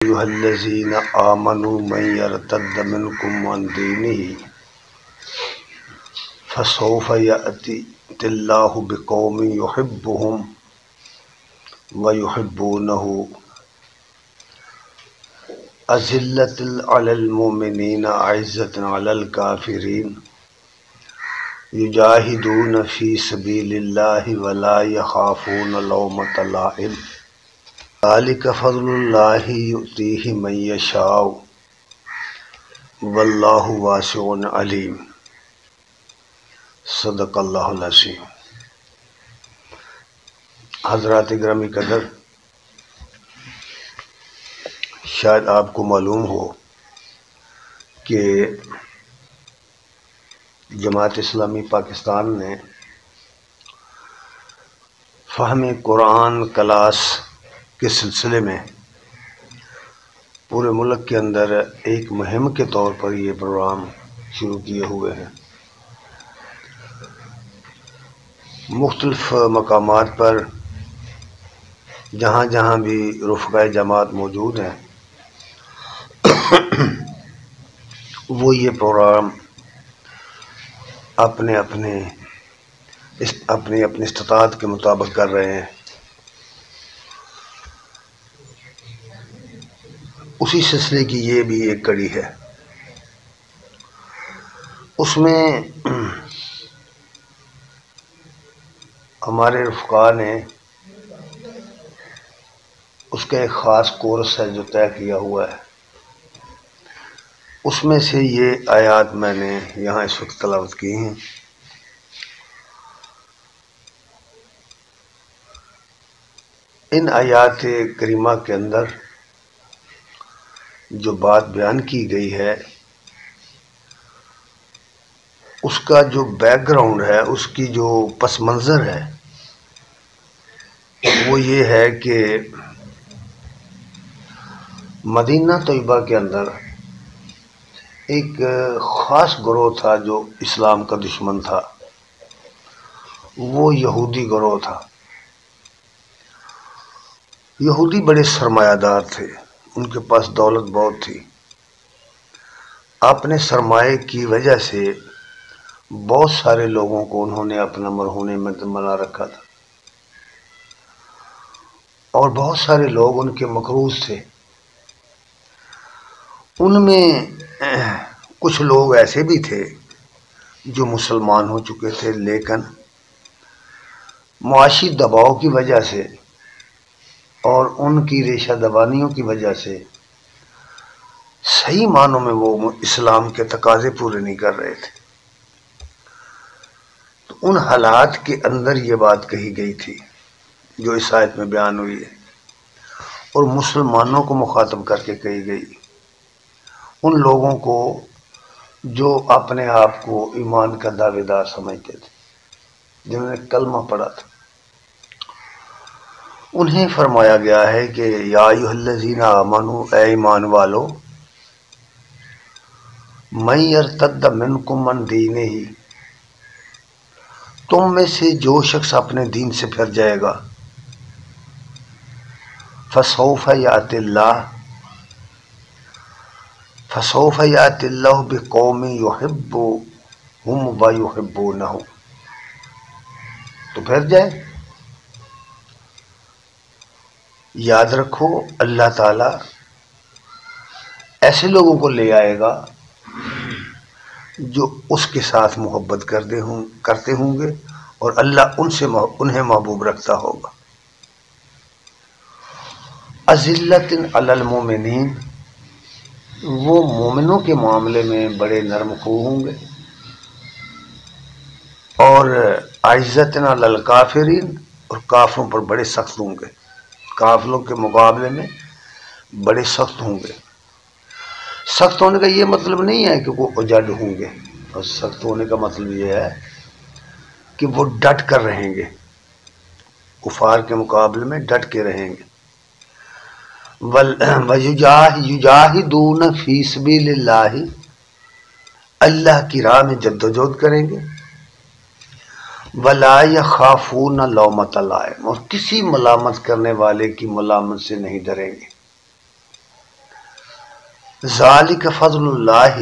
ایھا الذین آمنوا من یرتد منکم عن دینہ فسوف یأتی اللہ بقوم یحبہم ویحبونہ اذلۃ علی المؤمنین اعزۃ علی الکافرین یجاہدون فی سبیل اللہ ولا یخافون لومۃ لائم ذلک فضل اللہ یؤتیہ من یشاء واللہ واسع علیم۔ صدق اللہ العظیم۔ حضرات گرامی قدر، شاید آپ کو معلوم ہو کہ جماعت اسلامی پاکستان نے فہم قرآن کلاس کے سلسلے میں پورے ملک کے اندر ایک مہم کے طور پر یہ پروگرام شروع کیے ہوئے ہیں۔ مختلف مقامات پر جہاں جہاں بھی رفقائے جماعت موجود ہیں وہ یہ پروگرام اپنے استطاعت کے مطابق کر رہے ہیں۔ اسی سلسلے کی یہ بھی ایک کڑی ہے۔ اس میں ہمارے رفقا نے اس کا ایک خاص کورس ہے جو طے کیا ہوا ہے۔ اس میں سے یہ آیات میں نے یہاں اس وقت تلاوت کی ہیں۔ ان آیات کریمہ کے اندر جو بات بیان کی گئی ہے اس کا جو بیک گراؤنڈ ہے، اس کی جو پس منظر ہے وہ یہ ہے کہ مدینہ طیبہ کے اندر ایک خاص گروہ تھا جو اسلام کا دشمن تھا، وہ یہودی گروہ تھا۔ یہودی بڑے سرمایہ دار تھے، ان کے پاس دولت بہت تھی۔ اپنے سرمایے کی وجہ سے بہت سارے لوگوں کو انہوں نے اپنا مرہون میں بنا رکھا تھا، اور بہت سارے لوگ ان کے مقروض تھے۔ ان میں کچھ لوگ ایسے بھی تھے جو مسلمان ہو چکے تھے، لیکن معاشی دباؤ کی وجہ سے اور ان کی ریشہ دبانیوں کی وجہ سے صحیح معنوں میں وہ اسلام کے تقاضے پورے نہیں کر رہے تھے۔ تو ان حالات کے اندر یہ بات کہی گئی تھی جو اس آیت میں بیان ہوئی ہے، اور مسلمانوں کو مخاطب کر کے کہی گئی، ان لوگوں کو جو اپنے آپ کو ایمان کا دعوے دار سمجھتے تھے، جنہوں نے کلمہ پڑھا تھا۔ انہیں فرمایا گیا ہے کہ یا ایھا الذین آمنوا، اے ایمان والو، من یرتد منکم عن دینہ، تم میں سے جو شخص اپنے دین سے پھر جائے گا، فسوف یأتی اللہ بقوم یحبہم ویحبونہ، تو پھر جائے۔ یاد رکھو اللہ تعالیٰ ایسے لوگوں کو لے آئے گا جو اس کے ساتھ محبت کرتے ہوں گے، اور اللہ انہیں محبوب رکھتا ہوگا۔ اذلۃ علی المؤمنین، وہ مومنوں کے معاملے میں بڑے نرم خو ہوں گے، اور اعزۃ علی الکافرین، اور کافروں پر بڑے سخت ہوں گے، کافروں کے مقابلے میں بڑے سخت ہوں گے۔ سخت ہونے کا یہ مطلب نہیں ہے کہ وہ اجڑ ہوں گے، اور سخت ہونے کا مطلب یہ ہے کہ وہ ڈٹ کر رہیں گے، کفار کے مقابلے میں ڈٹ کے رہیں گے۔ یجاہدون فی سبیل اللہ، اللہ کی راہ میں جدوجہد کریں گے۔ ولا یخافون لومۃ لائم، اور کسی ملامت کرنے والے کی ملامت سے نہیں ڈریں گے۔ ذالک فضل اللہ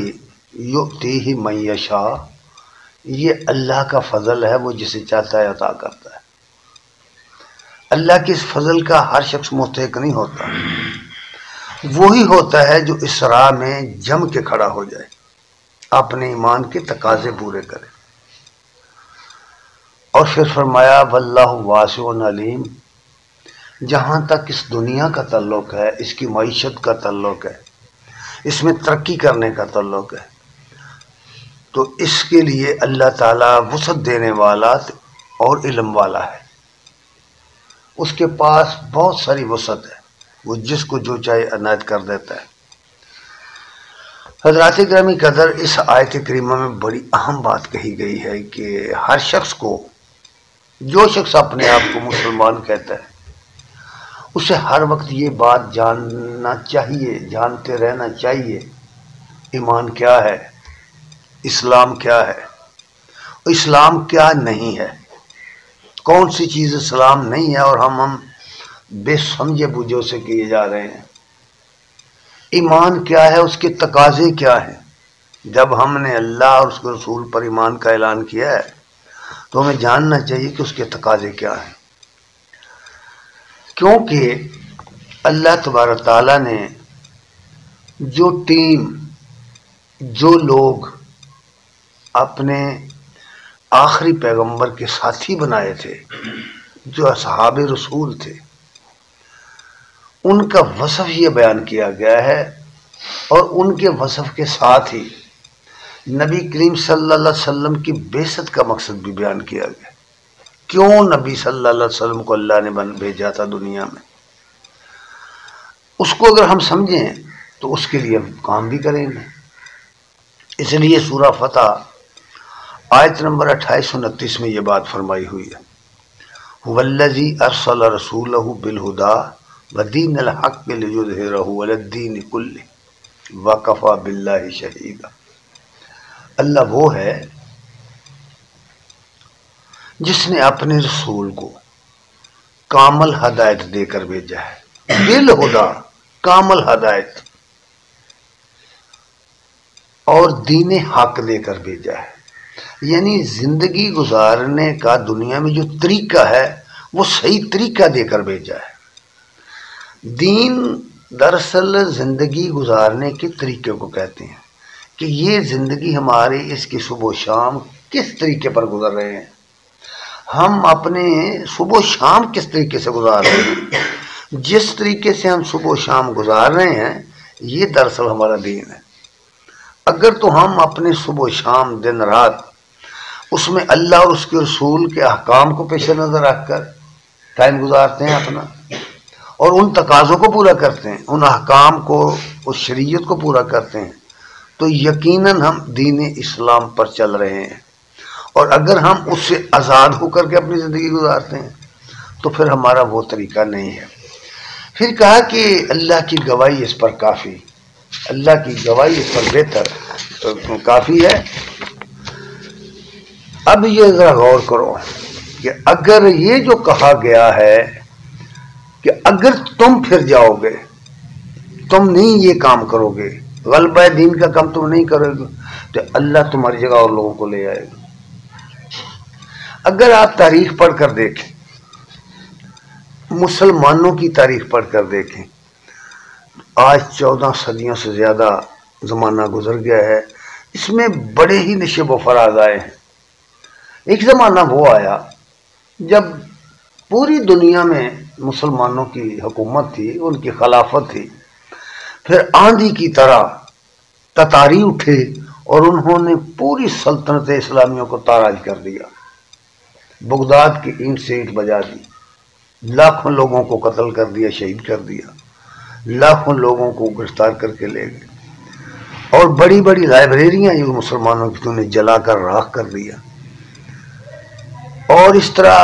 یؤتیہ من یشاء، یہ اللہ کا فضل ہے، وہ جسے چاہتا ہے عطا کرتا ہے۔ اللہ کے اس فضل کا ہر شخص مستحق نہیں ہوتا، وہی ہوتا ہے جو اسراء میں جم کے کھڑا ہو جائے، اپنے ایمان کے تقاضے پورے کرے۔ اور پھر فرمایا واللہ واسع علیم، جہاں تک اس دنیا کا تعلق ہے، اس کی معیشت کا تعلق ہے، اس میں ترقی کرنے کا تعلق ہے، تو اس کے لیے اللہ تعالیٰ وسعت دینے والا اور علم والا ہے۔ اس کے پاس بہت ساری وسعت ہے، وہ جس کو جو چاہے عنایت کر دیتا ہے۔ حضرات گرامی قدر، اس آیت کریمہ میں بڑی اہم بات کہی گئی ہے کہ ہر شخص کو، جو شخص اپنے آپ کو مسلمان کہتا ہے، اسے ہر وقت یہ بات جاننا چاہیے، جانتے رہنا چاہیے، ایمان کیا ہے، اسلام کیا ہے، اسلام کیا نہیں ہے، کون سی چیز اسلام نہیں ہے اور ہم بے سمجھے بوجھوں سے کیے جا رہے ہیں۔ ایمان کیا ہے، اس کے تقاضے کیا ہیں۔ جب ہم نے اللہ اور اس کے رسول پر ایمان کا اعلان کیا ہے تو ہمیں جاننا چاہیے کہ اس کے تقاضے کیا ہیں، کیونکہ اللہ تبارک تعالیٰ نے جو ٹیم، جو لوگ اپنے آخری پیغمبر کے ساتھی بنائے تھے، جو اصحاب رسول تھے، ان کا وصف یہ بیان کیا گیا ہے، اور ان کے وصف کے ساتھ ہی نبی کریم صلی اللہ علیہ وسلم کی بعثت کا مقصد بھی بیان کیا گیا۔ کیوں نبی صلی اللہ علیہ وسلم کو اللہ نے بھیجا تھا دنیا میں، اس کو اگر ہم سمجھیں تو اس کے لیے ہم کام بھی کریں گے۔ اس لیے سورہ فتح آیت نمبر 28 اور 29 میں یہ بات فرمائی ہوئی ہے، هو الذی ارسل رسولہ بالہدی ودین الحق لیظہرہ علی الدین کلہ وکفی باللہ شہیدا۔ اللہ وہ ہے جس نے اپنے رسول کو کامل ہدایت دے کر بھیجا ہے، بالہدا، کامل ہدایت، اور دین حق دے کر بھیجا ہے، یعنی زندگی گزارنے کا دنیا میں جو طریقہ ہے وہ صحیح طریقہ دے کر بھیجا ہے۔ دین دراصل زندگی گزارنے کے طریقے کو کہتے ہیں کہ یہ زندگی ہماری، اس کی صبح و شام کس طریقے پر گزر رہے ہیں، ہم اپنے صبح و شام کس طریقے سے گزار رہے ہیں۔ جس طریقے سے ہم صبح و شام گزار رہے ہیں یہ دراصل ہمارا دین ہے۔ اگر تو ہم اپنے صبح و شام، دن رات، اس میں اللہ اور اس کے رسول کے احکام کو پیش نظر رکھ کر ٹائم گزارتے ہیں اپنا، اور ان تقاضوں کو پورا کرتے ہیں، ان احکام کو، اس شریعت کو پورا کرتے ہیں، تو یقیناً ہم دین اسلام پر چل رہے ہیں۔ اور اگر ہم اس سے آزاد ہو کر کے اپنی زندگی گزارتے ہیں تو پھر ہمارا وہ طریقہ نہیں ہے۔ پھر کہا کہ اللہ کی گواہی اس پر کافی، اللہ کی گواہی اس پر بہتر کافی ہے۔ اب یہ ذرا غور کرو کہ اگر یہ جو کہا گیا ہے کہ اگر تم پھر جاؤ گے، تم نہیں یہ کام کرو گے، غلبہ دین کا کام تم نہیں کرو گے، تو اللہ تمہاری جگہ اور لوگوں کو لے آئے گا۔ اگر آپ تاریخ پڑھ کر دیکھیں، مسلمانوں کی تاریخ پڑھ کر دیکھیں، آج 14 صدیوں سے زیادہ زمانہ گزر گیا ہے، اس میں بڑے ہی نشیب و فراز آئے ہیں۔ ایک زمانہ وہ آیا جب پوری دنیا میں مسلمانوں کی حکومت تھی، ان کی خلافت تھی، پھر آندھی کی طرح تتاری اٹھے اور انہوں نے پوری سلطنت اسلامیہ کو تاراج کر دیا، بغداد کی اینٹ سے اینٹ بجا دی، لاکھوں لوگوں کو قتل کر دیا، شہید کر دیا، لاکھوں لوگوں کو گرفتار کر کے لے گئے، اور بڑی بڑی لائبریریاں جو مسلمانوں کی انہیں جلا کر راکھ کر دیا، اور اس طرح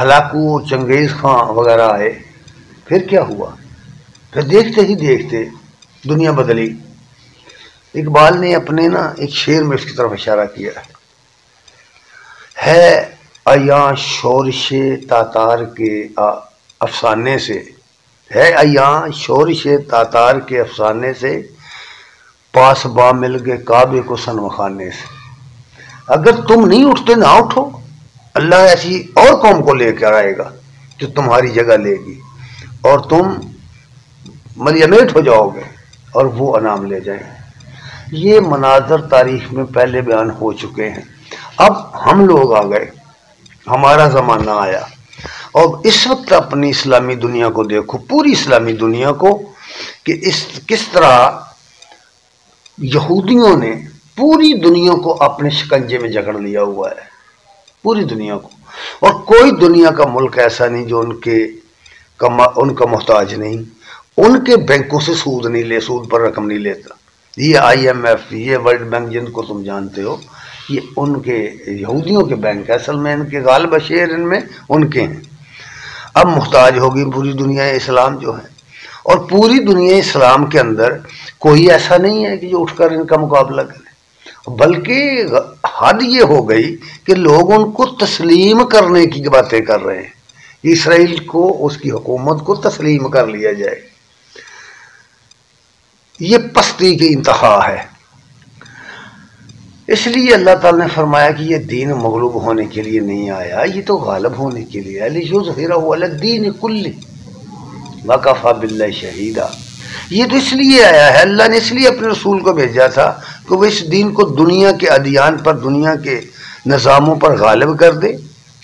ہلاکو چنگیز خان وغیرہ آئے۔ پھر کیا ہوا؟ پھر دیکھتے ہی دیکھتے دنیا بدلی۔ اقبال نے اپنے ایک شعر میں اس کی طرف اشارہ کیا ہے عیاں شورش تاتار کے افسانے سے، ہے عیاں شورش تاتار کے افسانے سے، پاس با مل گئے کعبے کو صنم خانے سے. اگر تم نہیں اٹھتے نہ اٹھو، اللہ ایسی اور قوم کو لے کر آئے گا جو تمہاری جگہ لے گی اور تم ملیمیٹ ہو جاؤ گے اور وہ انعام لے جائیں. یہ مناظر تاریخ میں پہلے بیان ہو چکے ہیں. اب ہم لوگ آ گئے، ہمارا زمانہ آیا، اور اس وقت اپنی اسلامی دنیا کو دیکھو، پوری اسلامی دنیا کو، کہ کس طرح یہودیوں نے پوری دنیا کو اپنے شکنجے میں جکڑ لیا ہوا ہے، پوری دنیا کو. اور کوئی دنیا کا ملک ایسا نہیں جو ان کا محتاج نہیں. ان کے بینکوں سے سود نہیں لے، سود پر رقم نہیں لیتا. یہ IMF، یہ ورلڈ بینک جن کو تم جانتے ہو، یہ ان کے یہودیوں کے بینک ہے. اصل میں ان کے غالب شیئر ان میں ان کے ہیں. اب محتاج ہوگی پوری دنیا اسلام جو ہے، اور پوری دنیا اسلام کے اندر کوئی ایسا نہیں ہے کہ جو اٹھ کر ان کا مقابلہ کرے. بلکہ حد یہ ہو گئی کہ لوگ ان کو تسلیم کرنے کی باتیں کر رہے ہیں. اسرائیل کو، اس کی حکومت کو تسلیم کر لیا جائے. یہ پستی کی انتہا ہے. اس لیے اللہ تعالیٰ نے فرمایا کہ یہ دین مغلوب ہونے کے لیے نہیں آیا، یہ تو غالب ہونے کے لیے. لِیُظْهِرَهُ عَلَى الدِّینِ كُلِّهِ وَكَفَىٰ بِاللَّهِ شَهِیدًا. یہ تو اس لیے آیا ہے، اللہ نے اس لیے اپنے رسول کو بھیجا تھا کہ وہ اس دین کو دنیا کے ادیان پر، دنیا کے نظاموں پر غالب کر دے،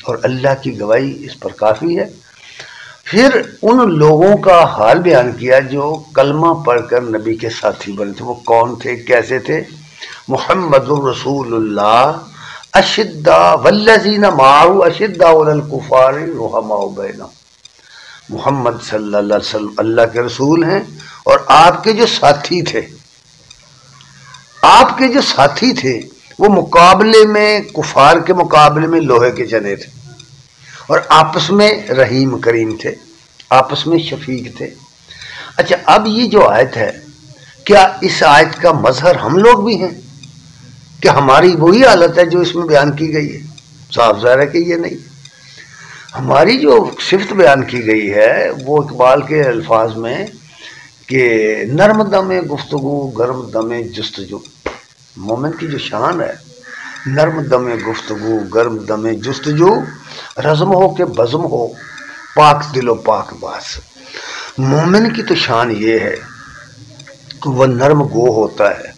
اور اللہ کی گواہی اس پر کافی ہے. پھر ان لوگوں کا حال بیان کیا جو کلمہ پڑھ کر نبی کے ساتھی بنے تھے. وہ کون تھے، کیسے تھے؟ محمد رسول اللہ اشداء والذین معه اشداء علی الکفار رحماء بینہم. محمد صلی اللہ علیہ وسلم اللہ کے رسول ہیں، اور آپ کے جو ساتھی تھے، آپ کے جو ساتھی تھے وہ مقابلے میں، کفار کے مقابلے میں لوہے کے چنے تھے، اور آپس میں رحیم کریم تھے، آپس میں شفیق تھے. اچھا، اب یہ جو آیت ہے، کیا اس آیت کا مظہر ہم لوگ بھی ہیں کہ ہماری وہی حالت ہے جو اس میں بیان کی گئی ہے؟ صاف ظاہر ہے کہ یہ نہیں. ہماری جو صفت بیان کی گئی ہے وہ اقبال کے الفاظ میں کہ نرم دم گفتگو گرم دم جستجو. مومن کی جو شان ہے، نرم دم گفتگو گرم دم جستجو، رزم ہو کہ بزم ہو پاک دل و پاک باز. مومن کی تو شان یہ ہے کہ وہ نرم گو ہوتا ہے،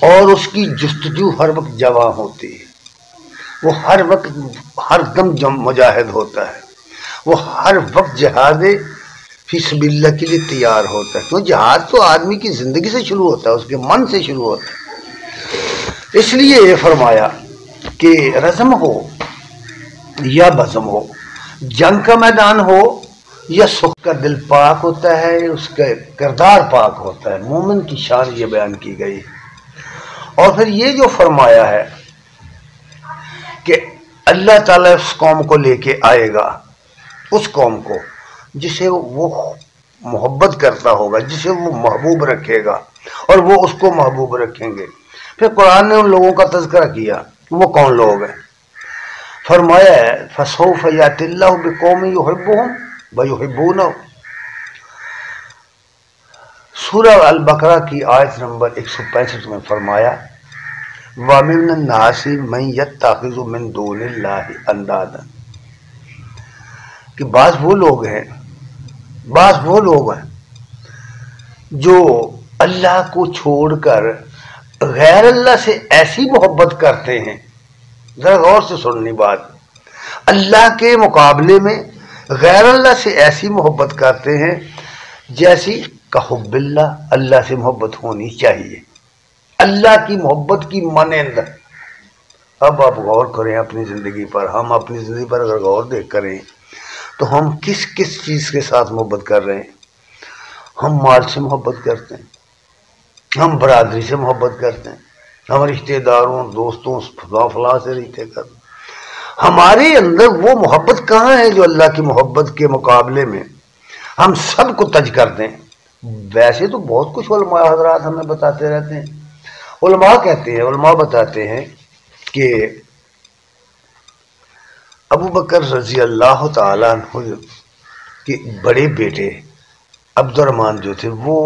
اور اس کی جستجو ہر وقت جواں ہوتی ہے. وہ ہر وقت، ہر دم مجاہد ہوتا ہے. وہ ہر وقت جہاد فی سبیل اللہ کے لیے تیار ہوتا ہے. کیوں؟ جہاد تو آدمی کی زندگی سے شروع ہوتا ہے، اس کے من سے شروع ہوتا ہے. اس لیے یہ فرمایا کہ رزم ہو یا بزم ہو، جنگ کا میدان ہو یا سکھ کا دل پاک ہوتا ہے، اس کا کردار پاک ہوتا ہے. مومن کی شان یہ بیان کی گئی. اور پھر یہ جو فرمایا ہے کہ اللہ تعالیٰ اس قوم کو لے کے آئے گا، اس قوم کو جسے وہ محبت کرتا ہوگا، جسے وہ محبوب رکھے گا، اور وہ اس کو محبوب رکھیں گے. پھر قرآن نے ان لوگوں کا تذکرہ کیا. وہ کون لوگ ہیں؟ فرمایا ہے فَسَوْفَ يَأْتِ اللَّهُ بِقَوْمٍ يُحِبُّهُمْ وَيُحِبُّونَهُ. سورہ البقرہ کی آیت نمبر 165 میں فرمایا وَمِنَ النَّاسِ مَن يَتَّخِذُ مِن دُونِ اللَّهِ أَندَادًا، کہ بعض وہ لوگ ہیں جو اللہ کو چھوڑ کر غیر اللہ سے ایسی محبت کرتے ہیں. ذرا غور سے سننی بات، اللہ کے مقابلے میں غیر اللہ سے ایسی محبت کرتے ہیں جیسی کہ حب اللہ، اللہ سے محبت ہونی چاہیے، اللہ کی محبت کی مانند. اب آپ غور کریں اپنی زندگی پر. ہم اپنی زندگی پر اگر غور دیکھ کریں تو ہم کس کس چیز کے ساتھ محبت کر رہے ہیں؟ ہم مال سے محبت کرتے ہیں، ہم برادری سے محبت کرتے ہیں، ہم رشتہ داروں، دوستوں، فلاں سے رشتے کرتے ہیں. ہمارے اندر وہ محبت کہاں ہے جو اللہ کی محبت کے مقابلے میں ہم سب کو تج کرتے ہیں؟ ویسے تو بہت کچھ علماء حضرات ہمیں بتاتے رہتے ہیں. علماء بتاتے ہیں کہ ابو بکر رضی اللہ تعالیٰ عنہ کے بڑے بیٹے عبد الرحمن جو تھے وہ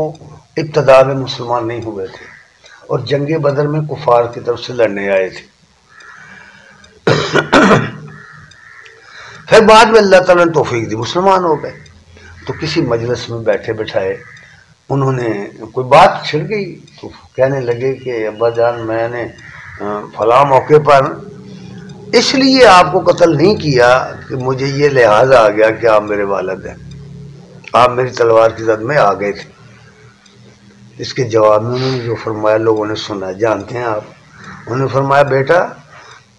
ابتدا میں مسلمان نہیں ہوئے تھے. اور جنگ بدر میں کفار کی طرف سے لڑنے آئے تھے۔ پھر بعد میں اللہ تعالیٰ نے توفیق دی، مسلمان ہو گئے۔ تو کسی مجلس میں بیٹھے بٹھائے انہوں نے کوئی بات چھڑ گئی تو کہنے لگے کہ ابا جان میں نے فلاں موقع پر اس لیے آپ کو قتل نہیں کیا کہ مجھے یہ لحاظ آ گیا کہ آپ میرے والد ہیں، آپ میری تلوار کی زد میں آ گئے تھے۔ اس کے جواب میں انہوں نے جو فرمایا لوگوں نے سنا، جانتے ہیں آپ، انہوں نے فرمایا بیٹا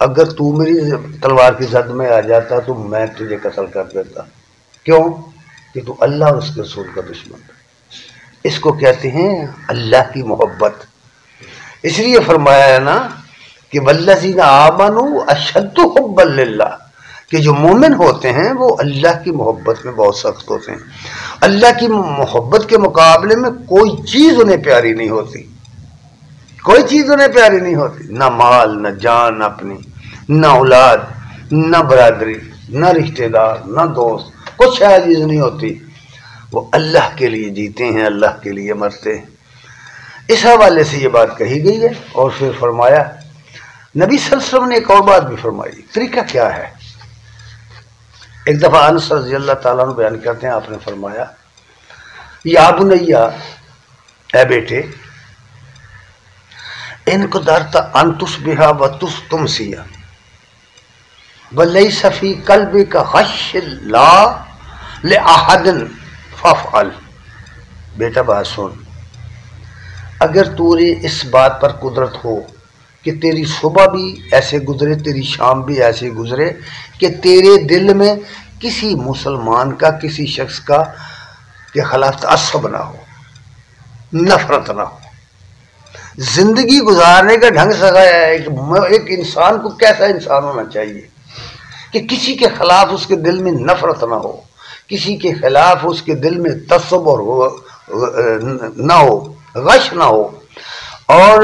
اگر تو میری تلوار کی زد میں آ جاتا تو میں تجھے قتل کر دیتا، کیوں کہ تو اللہ اور اس کے رسول کا دشمن ہے۔ اس کو کہتے ہیں اللہ کی محبت۔ اس لیے فرمایا ہے نا کہ والذین آمنوا اشد حبا للہ، کہ جو مومن ہوتے ہیں وہ اللہ کی محبت میں بہت سخت ہوتے ہیں۔ اللہ کی محبت کے مقابلے میں کوئی چیز انہیں پیاری نہیں ہوتی، کوئی چیز انہیں پیاری نہیں ہوتی، نہ مال، نہ جان اپنی، نہ اولاد، نہ برادری، نہ رشتہ دار، نہ دوست، کچھ عزیز نہیں ہوتی۔ وہ اللہ کے لیے جیتے ہیں، اللہ کے لیے مرتے ہیں۔ اس حوالے سے یہ بات کہی گئی ہے۔ اور پھر فرمایا نبی صلی اللہ علیہ وسلم نے ایک اور بات بھی فرمائی، طریقہ کیا ہے۔ ایک دفعہ انس رضی اللہ تعالیٰ عنہ بیان کرتے ہیں، آپ نے فرمایا یا بنیا، اے بیٹے، ان کو درتا ان تصبح و تمسی ولیس فی قلبک خش اللہ لأحد فافعل۔ بیٹا بات سن، اگر تجھے اس بات پر قدرت ہو کہ تیری صبح بھی ایسے گزرے، تیری شام بھی ایسے گزرے کہ تیرے دل میں کسی مسلمان کا، کسی شخص کا کے خلاف تعصب نہ ہو، نفرت نہ ہو۔ زندگی گزارنے کا ڈھنگ سکھایا ہے ایک انسان کو کیسا انسان ہونا چاہیے کہ کسی کے خلاف اس کے دل میں نفرت نہ ہو، کسی کے خلاف اس کے دل میں تصور نہ ہو، غش نہ ہو۔ اور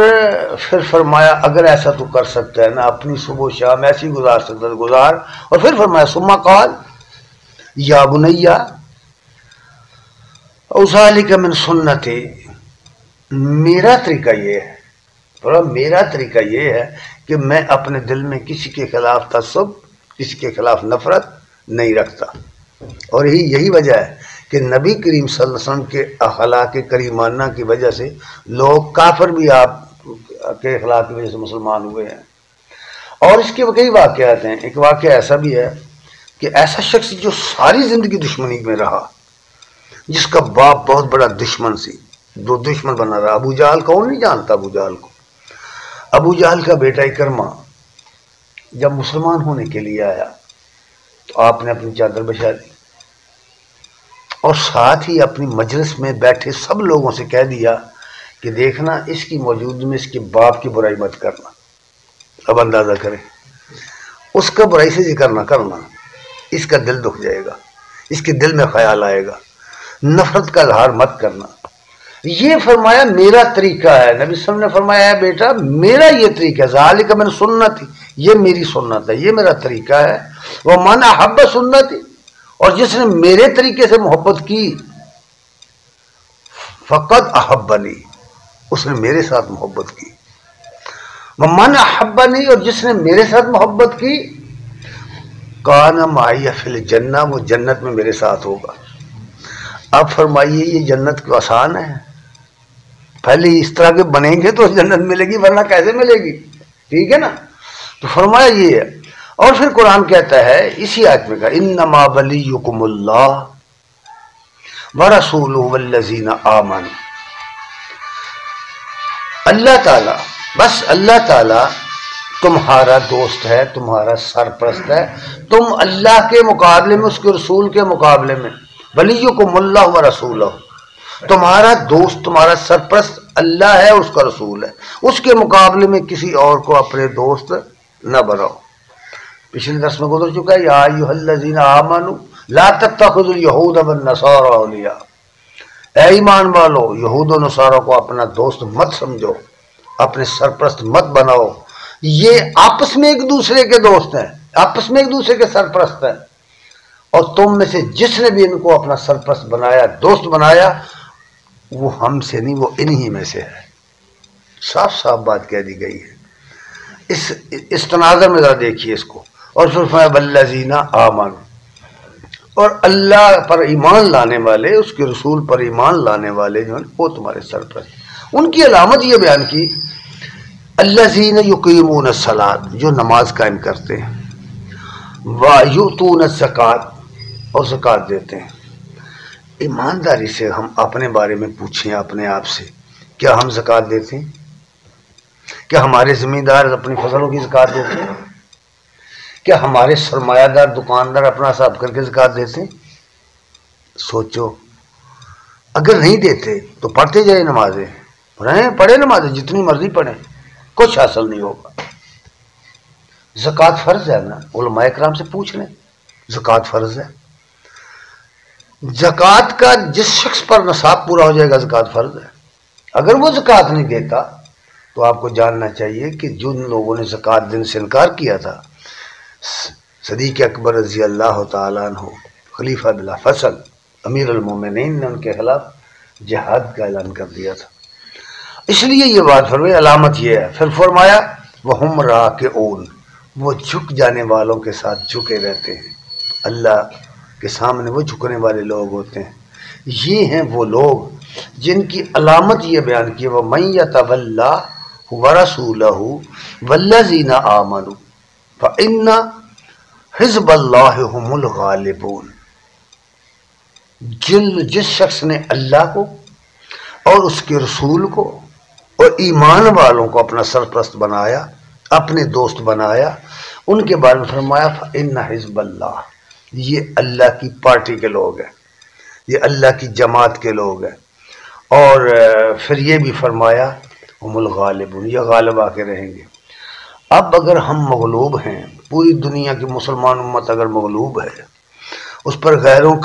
پھر فرمایا اگر ایسا تو کر سکتا ہے نا، اپنی صبح و شام ایسی گزار سکتا ہے گزار۔ اور پھر فرمایا ثم قال یا بنیا ذالک من سنتی، میرا طریقہ یہ ہے، میرا طریقہ یہ ہے کہ میں اپنے دل میں کسی کے خلاف تعصب، کسی کے خلاف نفرت نہیں رکھتا۔ اور یہی وجہ ہے کہ نبی کریم صلی اللہ علیہ وسلم کے اخلاق کریمانہ کی وجہ سے لوگ کافر بھی آپ کے اخلاق کی وجہ سے مسلمان ہوئے ہیں۔ اور اس کے کئی واقعات ہیں۔ ایک واقعہ ایسا بھی ہے کہ ایسا شخص جو ساری زندگی دشمنی میں رہا، جس کا باپ بہت بڑا دشمن سی، جو دشمن بنا رہا، ابو جہل، کون نہیں جانتا ابو جہل کو۔ ابو جہل کا بیٹا اکرمہ جب مسلمان ہونے کے لیے آیا تو آپ نے اپنی چادر بچھا دی اور ساتھ ہی اپنی مجلس میں بیٹھے سب لوگوں سے کہہ دیا کہ دیکھنا اس کی موجودگی میں اس کے باپ کی برائی مت کرنا۔ اب اندازہ کریں، اس کا برائی سے ذکر نہ کرنا، اس کا دل دکھ جائے گا، اس کے دل میں خیال آئے گا، نفرت کا اظہار مت کرنا۔ یہ فرمایا میرا طریقہ ہے۔ نبی صلی اللہ علیہ وسلم نے فرمایا ہے بیٹا میرا یہ طریقہ ہے، ذالک من سنتی، یہ میری سنت ہے، یہ میرا طریقہ ہے۔ ومن احب سنتی، اور جس نے میرے طریقے سے محبت کی، فقط احبنی، اس نے میرے ساتھ محبت کی۔ ومن احبنی، اور جس نے میرے ساتھ محبت کی، کان معی فی الجنہ، وہ جنت میں میرے ساتھ ہوگا۔ اب فرمائیے یہ جنت کو آسان ہے؟ پہلے اس طرح کے بنیں گے تو جنت ملے گی، ورنہ کیسے ملے گی؟ ٹھیک ہے نا؟ تو فرمایا یہ ہے۔ اور پھر قرآن کہتا ہے اسی آیت میں کہا انما ولیکم اللہ ورسولہ والذین آمنوا، اللہ تعالیٰ، بس اللہ تعالیٰ تمہارا دوست ہے، تمہارا سرپرست ہے، تم اللہ کے مقابلے میں، اس کے رسول کے مقابلے میں، ولیکم اللہ ورسولہ، تمہارا دوست، تمہارا سرپرست اللہ ہے، اس کا رسول ہے، اس کے مقابلے میں کسی اور کو اپنے دوست نہ بناؤ۔ پچھلے درس میں گزر چکا ہے یا ایھا الذین آمنوا لا تتخذوا اليہود والنصارى اولیاء، اے ایمان والو یہود و نصارہ کو اپنا دوست مت سمجھو، اپنے سرپرست مت بناؤ۔ یہ آپس میں ایک دوسرے کے دوست ہیں، آپس میں ایک دوسرے کے سرپرست ہیں، اور تم میں سے جس نے بھی ان کو اپنا سرپرست بنایا، دوست بنایا، وہ ہم سے نہیں، وہ انہی میں سے ہے۔ صاف صاف بات کہہ دی گئی ہے. اس تناظر میں ذرا دیکھیے اس کو. اور پھر فرمایا والذین آمنوا، اور اللہ پر ایمان لانے والے، اس کے رسول پر ایمان لانے والے جو ہیں وہ تمہارے سرپرست. ان کی علامت یہ بیان کی الذین یقیمون الصلاۃ، جو نماز قائم کرتے ہیں، ویؤتون الزکوٰۃ، اور زکوٰۃ دیتے ہیں. ایمانداری سے ہم اپنے بارے میں پوچھیں اپنے آپ سے، کیا ہم زکوٰۃ دیتے ہیں؟ کیا ہمارے زمیندار اپنی فصلوں کی زکوٰۃ دیتے ہیں؟ کیا ہمارے سرمایہ دار دکاندار اپنا حساب کر کے زکوٰۃ دیتے ہیں؟ سوچو. اگر نہیں دیتے تو پڑھتے جائیں نمازیں، پڑھے نمازیں جتنی مرضی پڑھیں، کچھ حاصل نہیں ہوگا. زکوٰۃ فرض ہے نا، علماء کرام سے پوچھ لیں. زکوٰۃ فرض ہے. زکوٰۃ کا جس شخص پر نصاب پورا ہو جائے گا زکوٰۃ فرض ہے. اگر وہ زکوٰۃ نہیں دیتا تو آپ کو جاننا چاہیے کہ جن لوگوں نے زکوٰۃ دینے سے انکار کیا تھا، صدیق اکبر رضی اللہ تعالیٰ عنہ، خلیفہ بلا فصل امیر المومنین نے ان کے خلاف جہاد کا اعلان کر دیا تھا. اس لیے یہ بات فرمائی، علامت یہ ہے. پھر فرمایا وَهُمْ رَاكِعُونَ، وہ جھک جانے والوں کے ساتھ جھکے رہتے ہیں. اللہ کے سامنے وہ جھکنے والے لوگ ہوتے ہیں. یہ ہیں وہ لوگ جن کی علامت یہ بیان کی وَمَن يَتَوَلَّ وَرَسُولَهُ وَالَّذِينَ آمَنُوا فَإِنَّ حِزْبَ اللَّهِ هُمُ الْغَالِبُونَ. جس شخص نے اللہ کو اور اس کے رسول کو اور ایمان والوں کو اپنا سرپرست بنایا، اپنے دوست بنایا، ان کے بارے میں فرمایا فَإِنَّ حِزْبَ اللَّهِ، یہ اللہ کی پارٹی کے لوگ ہیں، یہ اللہ کی جماعت کے لوگ ہیں. اور پھر یہ بھی فرمایا ہم الغالبون، یہ غالب آ کے رہیں گے. اب اگر ہم مغلوب ہیں، پوری دنیا کی مسلمان امت اگر مغلوب ہے، اس پر غیروں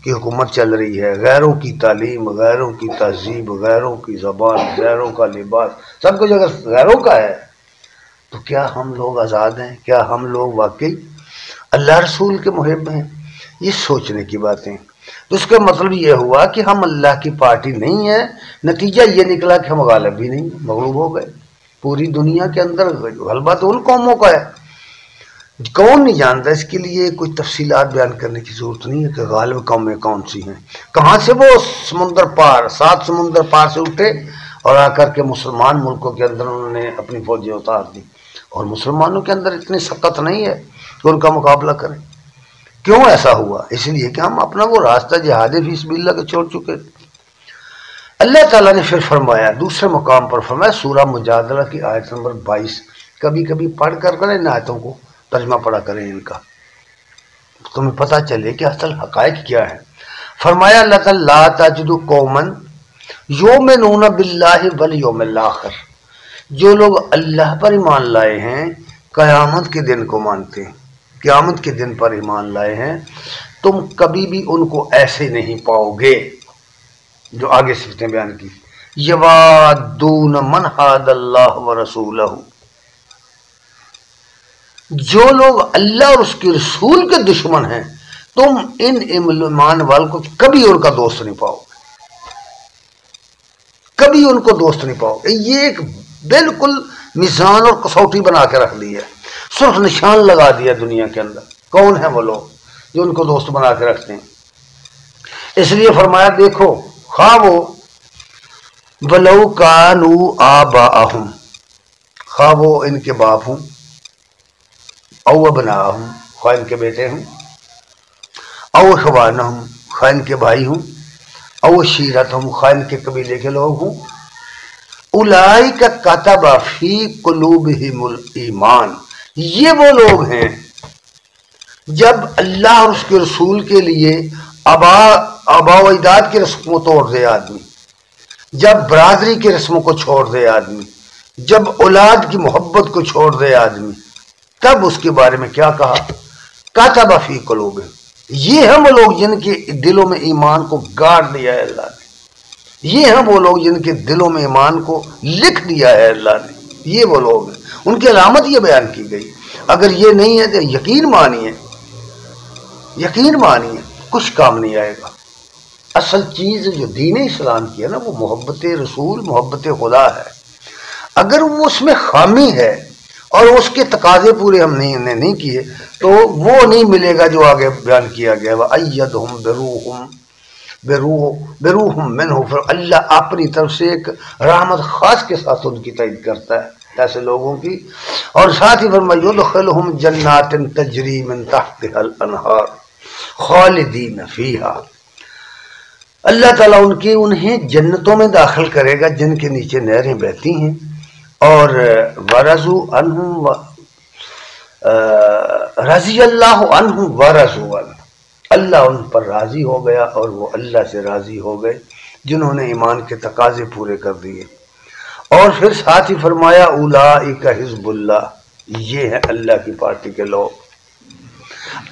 کی حکومت چل رہی ہے، غیروں کی تعلیم، غیروں کی تہذیب، غیروں کی زبان، غیروں کا لباس، سب کچھ اگر غیروں کا ہے تو کیا ہم لوگ آزاد ہیں؟ کیا ہم لوگ واقعی اللہ رسول کے محب ہیں؟ یہ سوچنے کی باتیں. تو اس کا مطلب یہ ہوا کہ ہم اللہ کی پارٹی نہیں ہیں. نتیجہ یہ نکلا کہ ہم غالب بھی نہیں، مغلوب ہو گئے. پوری دنیا کے اندر غلبہ تو ان قوموں کا ہے. کون نہیں جانتا؟ اس کے لیے کوئی تفصیلات بیان کرنے کی ضرورت نہیں ہے کہ غالب قومیں کون سی ہیں. کہاں سے وہ سمندر پار، 7 سمندر پار سے اٹھے اور آ کر کے مسلمان ملکوں کے اندر انہوں نے اپنی فوجیں اتار دی. اور مسلمانوں کے اندر اتنی سخت نہیں ہے کہ ان کا مقابلہ کریں. کیوں ایسا ہوا؟ اس لیے کہ ہم اپنا وہ راستہ جہاد فی سبیل اللہ کے چھوڑ چکے. اللہ تعالیٰ نے پھر فرمایا دوسرے مقام پر، فرمایا سورہ مجادلہ کی آیت نمبر 22، کبھی کبھی پڑھ کر کریں ان آیتوں کو، ترجمہ پڑھا کریں ان کا، تمہیں پتہ چلے کہ اصل حقائق کیا ہے. فرمایا اللہ تعالیٰ لا تجد قوما یؤمنون باللہ والیوم الآخر، جو لوگ اللہ پر ایمان لائے ہیں، قیامت کے دن کو مانتے ہیں، قیامت کے دن پر ایمان لائے ہیں، تم کبھی بھی ان کو ایسے نہیں پاؤ گے جو آگے صفتیں بیان کی. یوادون من حاد اللہ ورسولہ، جو لوگ اللہ اور اس کے رسول کے دشمن ہیں، تم ان ایمان والوں کو کبھی ان کا دوست نہیں پاؤ گے، کبھی ان کو دوست نہیں پاؤ گے. یہ ایک بالکل میزان اور کسوٹی بنا کے رکھ دی ہے، صرف نشان لگا دیا دنیا کے اندر. کون ہیں وہ لوگ جو ان کو دوست بنا کے رکھتے ہیں؟ اس لیے فرمایا دیکھو، خواہ وہ ولو کانوا آباءہم، خواہ وہ ان کے باپ ہوں، او ابناءہم، خواہ ان کے بیٹے ہوں، او اخوانہم، خواہ ان کے بھائی ہوں، او عشیرتہم، خواہ ان کے قبیلے کے لوگ ہوں. اولئک کتب فی قلوبہم الایمان، یہ وہ لوگ ہیں جب اللہ اور اس کے رسول کے لیے آبا و اجداد کی رسم کو توڑ دے آدمی، جب برادری کی رسموں کو چھوڑ دے آدمی، جب اولاد کی محبت کو چھوڑ دے آدمی، تب اس کے بارے میں کیا کہا؟ کتب فی قلوبہم، یہ ہیں وہ لوگ جن کے دلوں میں ایمان کو گاڑ دیا ہے اللہ نے، یہ ہیں وہ لوگ جن کے دلوں میں ایمان کو لکھ دیا ہے اللہ نے. یہ وہ لوگ ہیں، ان کی علامت یہ بیان کی گئی. اگر یہ نہیں ہے تو یقین مانیے، یقین مانیے کچھ کام نہیں آئے گا. اصل چیز جو دین اسلام کی ہے نا، وہ محبت رسول، محبت خدا ہے. اگر وہ اس میں خامی ہے اور اس کے تقاضے پورے ہم نے نہیں کیے تو وہ نہیں ملے گا جو آگے بیان کیا گیا وَأَيَّدْهُمْ بِرُوحٍ مِّنْهُ، پھر اللہ اپنی طرف سے ایک رحمت خاص کے ساتھ ان کی تائید کرتا ہے ایسے لوگوں کی، اور ساتھ ہی فرمایا يُدْخِلُهُمْ جَنَّاتٍ تَجْرِي مِن تَحْتِهَا الْأَنْهَارُ خَالِدِينَ فِيهَا، اللہ تعالیٰ انہیں جنتوں میں داخل کرے گا جن کے نیچے نہریں بہتی ہیں، اور وَرَضُوا عَنْهُ رضی اللہ عنہ ورضوا عنہ، اللہ ان پر راضی ہو گیا اور وہ اللہ سے راضی ہو گئے جنہوں نے ایمان کے تقاضے پورے کر دیے۔ اور پھر ساتھ ہی فرمایا اولئک حزب اللہ، یہ ہے اللہ کی پارٹی کے لوگ۔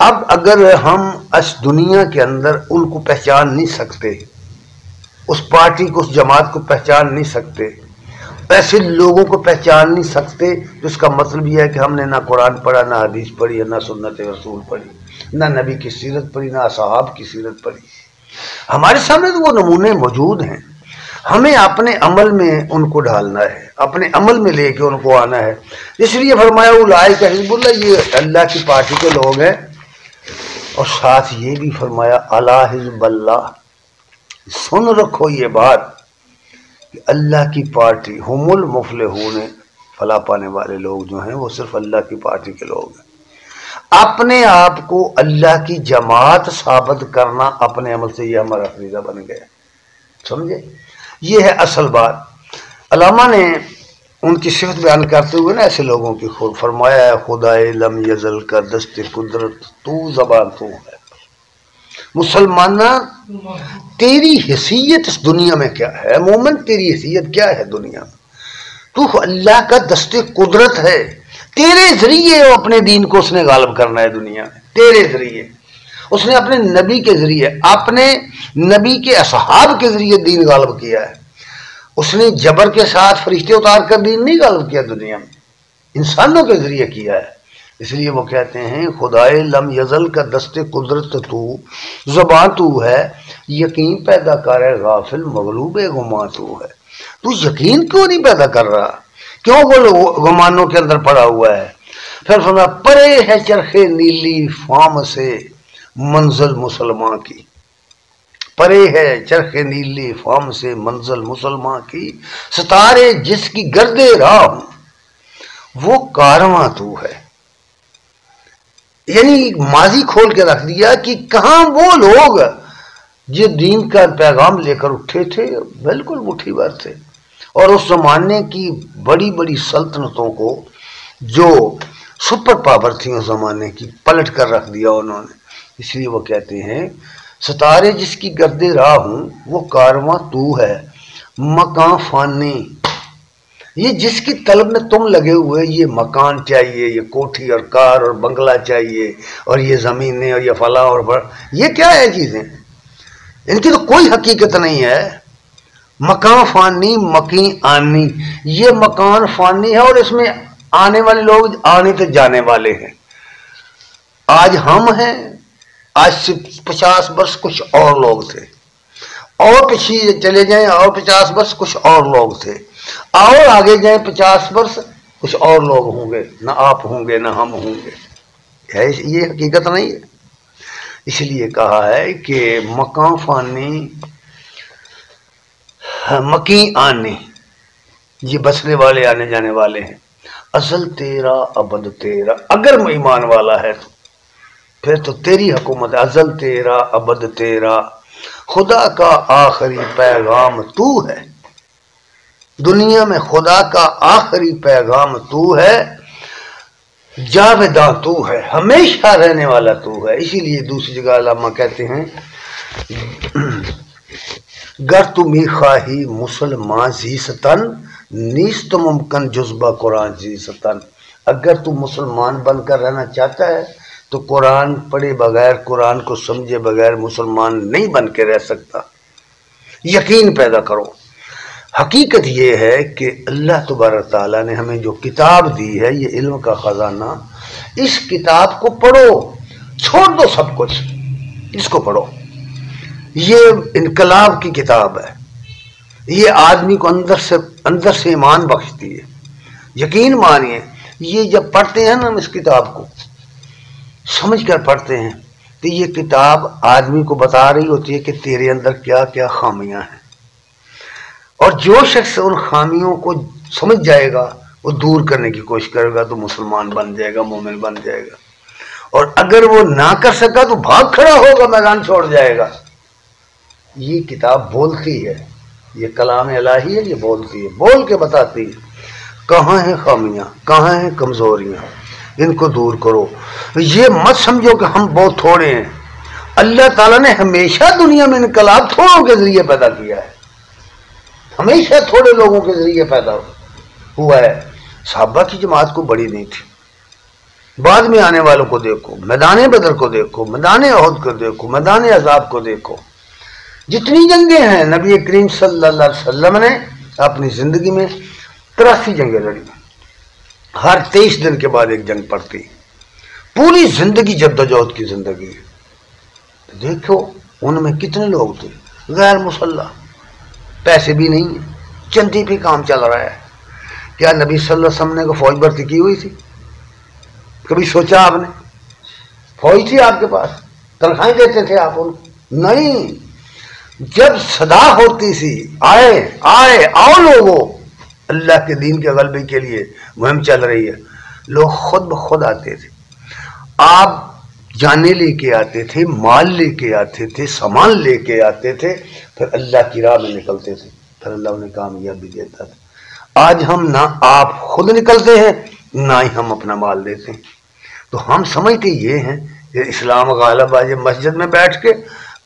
اب اگر ہم اس دنیا کے اندر ان کو پہچان نہیں سکتے، اس پارٹی کو، اس جماعت کو پہچان نہیں سکتے، ایسے لوگوں کو پہچان نہیں سکتے، تو اس کا مطلب یہ ہے کہ ہم نے نہ قرآن پڑھا، نہ حدیث پڑھی، نہ سنت رسول پڑھی، نہ نبی کی سیرت پڑھی، نہ اصحاب کی سیرت پڑھی۔ ہمارے سامنے تو وہ نمونے موجود ہیں، ہمیں اپنے عمل میں ان کو ڈھالنا ہے، اپنے عمل میں لے کے ان کو آنا ہے۔ اس لیے فرمایا اولئک حزب اللہ، یہ اللہ کی پارٹی کے لوگ ہیں، اور ساتھ یہ بھی فرمایا الا حزب اللہ، سن رکھو یہ بات کہ اللہ کی پارٹی ہم المفلحون، فلاح پانے والے لوگ جو ہیں وہ صرف اللہ کی پارٹی کے لوگ ہیں۔ اپنے آپ کو اللہ کی جماعت ثابت کرنا اپنے عمل سے، یہ ہمارا فریضہ بن گیا، سمجھے؟ یہ ہے اصل بات۔ علامہ نے ان کی صفت بیان کرتے ہوئے نا ایسے لوگوں کی فرمایا ہے خدائے لم یزل کا دست قدرت تو زبان تو ہے، مسلمانہ تیری حیثیت اس دنیا میں کیا ہے، مومن تیری حیثیت کیا ہے دنیا میں، تو اللہ کا دست قدرت ہے، تیرے ذریعے اپنے دین کو اس نے غالب کرنا ہے دنیا میں، تیرے ذریعے اس نے اپنے نبی کے ذریعے، اپنے نبی کے اصحاب کے ذریعے دین غالب کیا ہے، اس نے جبر کے ساتھ فرشتے اتار کر دین نہیں غالب کیا دنیا میں، انسانوں کے ذریعے کیا ہے۔ اس لیے وہ کہتے ہیں خدائے لم یزل کا دست قدرت تو زباں تو ہے، یقین پیدا کر ہے غافل مغلوب گمان تو ہے، تو یقین کیوں نہیں پیدا کر رہا، کیوں وہ گمانوں کے اندر پڑا ہوا ہے؟ پھر فرمایا پرے ہے چرخ نیلی فام سے منزل مسلمان کی، پرے ہے چرخ نیلی فام سے منزل مسلمان کی، ستارے جس کی گرد راہ ہوں وہ کارواں تو ہے، یعنی ماضی کھول کے رکھ دیا کہ کہاں وہ لوگ جو دین کا پیغام لے کر اٹھے تھے، بالکل مٹھی بھر تھے، اور اس زمانے کی بڑی بڑی سلطنتوں کو جو سپر پاور تھیں اس زمانے کی پلٹ کر رکھ دیا انہوں نے۔ اس لیے وہ کہتے ہیں ستارے جس کی گرد راہ ہوں وہ کارواں تو ہے، مکان فانی، یہ جس کی طلب میں تم لگے ہوئے، یہ مکان چاہیے، یہ کوٹھی اور کار اور بنگلہ چاہیے، اور یہ زمینیں اور یہ فلاں اور یہ کیا ہے چیزیں، ان کی تو کوئی حقیقت نہیں ہے۔ مکان فانی مکی آنی، یہ مکان فانی ہے اور اس میں آنے والے لوگ آنے سے جانے والے ہیں، آج ہم ہیں، آج سے 50 برس کچھ اور لوگ تھے، اور پیچھے چلے جائیں اور 50 برس کچھ اور لوگ تھے، اور آگے جائیں 50 برس کچھ اور لوگ ہوں گے، نہ آپ ہوں گے نہ ہم ہوں گے، یہ حقیقت نہیں ہے۔ اس لیے کہا ہے کہ مکان فانی مکی آنے، یہ بسنے والے آنے جانے والے ہیں، ازل تیرا ابد تیرا، اگر ایمان والا ہے تو پھر تو تیری حکومت، ازل تیرا ابد تیرا، خدا کا آخری پیغام تو ہے، دنیا میں خدا کا آخری پیغام تو ہے، جاویداں تو ہے، ہمیشہ رہنے والا تو ہے۔ اسی لیے دوسری جگہ علامہ کہتے ہیں گر تمہیں خواہی مسلمان زیستن نیست ممکن جذبہ قرآن زیستن، اگر تو مسلمان بن کر رہنا چاہتا ہے تو قرآن پڑھے بغیر، قرآن کو سمجھے بغیر مسلمان نہیں بن کے رہ سکتا۔ یقین پیدا کرو۔ حقیقت یہ ہے کہ اللہ تبارک تعالیٰ نے ہمیں جو کتاب دی ہے، یہ علم کا خزانہ، اس کتاب کو پڑھو، چھوڑ دو سب کچھ، اس کو پڑھو۔ یہ انقلاب کی کتاب ہے، یہ آدمی کو اندر سے ایمان بخشتی ہے۔ یقین مانیے یہ جب پڑھتے ہیں نا ہم اس کتاب کو سمجھ کر پڑھتے ہیں تو یہ کتاب آدمی کو بتا رہی ہوتی ہے کہ تیرے اندر کیا کیا خامیاں ہیں، اور جو شخص ان خامیوں کو سمجھ جائے گا وہ دور کرنے کی کوشش کرے گا تو مسلمان بن جائے گا، مومن بن جائے گا، اور اگر وہ نہ کر سکا تو بھاگ کھڑا ہوگا، میدان چھوڑ جائے گا۔ یہ کتاب بولتی ہے، یہ کلام الہی ہے، یہ بولتی ہے، بول کے بتاتی ہے کہاں ہیں خامیاں، کہاں ہیں کمزوریاں، ان کو دور کرو۔ یہ مت سمجھو کہ ہم بہت تھوڑے ہیں، اللہ تعالیٰ نے ہمیشہ دنیا میں انقلاب تھوڑوں کے ذریعے پیدا کیا ہے، ہمیشہ تھوڑے لوگوں کے ذریعے پیدا ہوا ہے۔ صحابہ کی جماعت کو بڑی نہیں تھی، بعد میں آنے والوں کو دیکھو، میدان بدر کو دیکھو، میدان احد کو دیکھو، میدان عذاب کو دیکھو، جتنی جنگیں ہیں نبی کریم صلی اللہ علیہ وسلم نے اپنی زندگی میں 83 جنگیں لڑی، ہر 23 دن کے بعد ایک جنگ پڑتی، پوری زندگی جدوجہد کی زندگی ہے۔ دیکھو ان میں کتنے لوگ تھے غیر مسلح، پیسے بھی نہیں ہیں، چندی پہ کام چل رہا ہے۔ کیا نبی صلی اللہ علیہ وسلم نے کوئی فوج بھرتی کی ہوئی تھی؟ کبھی سوچا آپ نے؟ فوج تھی آپ کے پاس، تنخواہیں دیتے تھے آپ ان کو؟ نہیں، جب صدا ہوتی تھی آئے آئے آؤ لوگوں، اللہ کے دین کے غلبے کے لیے مہم چل رہی ہے، لوگ خود بخود آتے تھے، آپ جانے لے کے آتے تھے، مال لے کے آتے تھے، سامان لے کے آتے تھے، پھر اللہ کی راہ میں نکلتے تھے، پھر اللہ انہیں کامیابی دیتا تھا۔ آج ہم نہ آپ خود نکلتے ہیں نہ ہی ہم اپنا مال دیتے ہیں، تو ہم سمجھتے یہ ہیں کہ اسلام غالب آ جائے، مسجد میں بیٹھ کے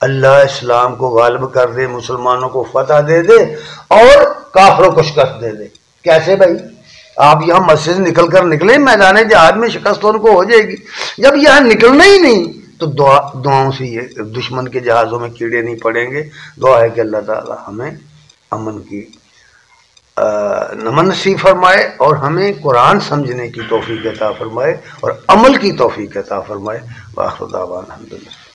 اللہ اسلام کو غالب کر دے، مسلمانوں کو فتح دے دے اور کافروں کو شکست دے دے۔ کیسے بھائی؟ آپ یہاں مسجد نکل کر نکلیں، میدان جہاد میں شکست ان کو ہو جائے گی، جب یہاں نکلنا ہی نہیں تو دعاؤں سے یہ دشمن کے جہازوں میں کیڑے نہیں پڑیں گے۔ دعا ہے کہ اللہ تعالی ہمیں امن کی نمن نصیب فرمائے اور ہمیں قرآن سمجھنے کی توفیق عطا فرمائے اور عمل کی توفیق عطا فرمائے۔ وآخر دعوانا الحمدللہ۔